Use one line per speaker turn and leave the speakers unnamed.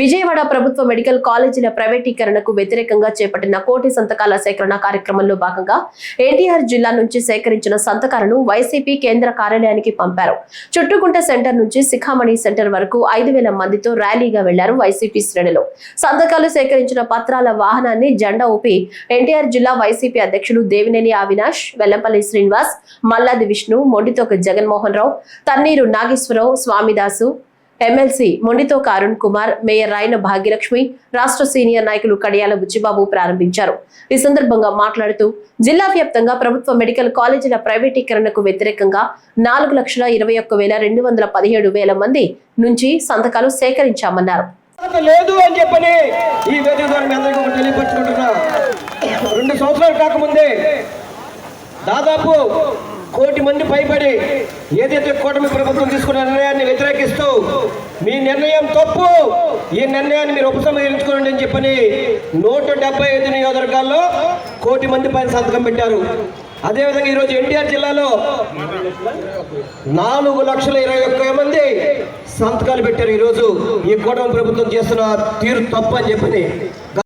విజయవాడ ప్రభుత్వ మెడికల్ కాలేజీల ప్రైవేటీకరణకు వ్యతిరేకంగా చేపట్టిన కోటి సంతకాల సేకరణ కార్యక్రమంలో భాగంగా ఎన్టీఆర్ జిల్లా నుంచి సేకరించిన సంతకాలను వైసీపీ కేంద్ర కార్యాలయానికి పంపారు. చుట్టుకుంట సెంటర్ నుంచి శిఖామణి సెంటర్ వరకు 5,000 మందితో ర్యాలీగా వెళ్లారు వైసీపీ శ్రేణులు. సంతకాలు సేకరించిన పత్రాల వాహనాన్ని జెండా ఊపి ఎన్టీఆర్ జిల్లా వైసీపీ అధ్యక్షులు దేవినేని అవినాష్, వెల్లంపల్లి శ్రీనివాస్, మల్లాది విష్ణు, మొండితోక జగన్మోహన్ రావు, తన్నీరు నాగేశ్వరరావు, స్వామిదాసు, ఎమ్మెల్సీ మొండితోక అరుణ్ కుమార్, మేయర్ రాయన భాగ్యలక్ష్మి, రాష్ట్ర సీనియర్ నాయకులు కడియాల బుచ్చిబాబు ప్రారంభించారు. ఈ సందర్భంగా మాట్లాడుతూ జిల్లా వ్యాప్తంగా ప్రభుత్వ మెడికల్ కాలేజీల ప్రైవేటీకరణకు వ్యతిరేకంగా 4,21,217 మంది నుంచి సంతకాలు సేకరించామన్నారు.
లేదు అని చెప్పని ఈ వేదిక ద్వారా మీ అందరికీ ఒకటి తెలియపరుచుకుంటున్నా. 2 సంవత్సరాలు కాకముందే దాదాపు 1 కోటి మంది పైబడి ఏదైతే కూటమి ప్రభుత్వం తీసుకున్న నిర్ణయాన్ని వ్యతిరేకిస్తూ మీ నిర్ణయం తప్పు, ఈ నిర్ణయాన్ని మీరు ఉపసంహరించుకోండి అని చెప్పని 175 నియోజకవర్గాల్లో 1 కోటి మంది పైన సంతకం పెట్టారు. అదేవిధంగా ఈరోజు ఎన్టీఆర్ జిల్లాలో 4,21,000 మంది సంతకాలు పెట్టారు. ఈరోజు ఈ కూటమి ప్రభుత్వం చేస్తున్న తీరు తప్పు అని చెప్పని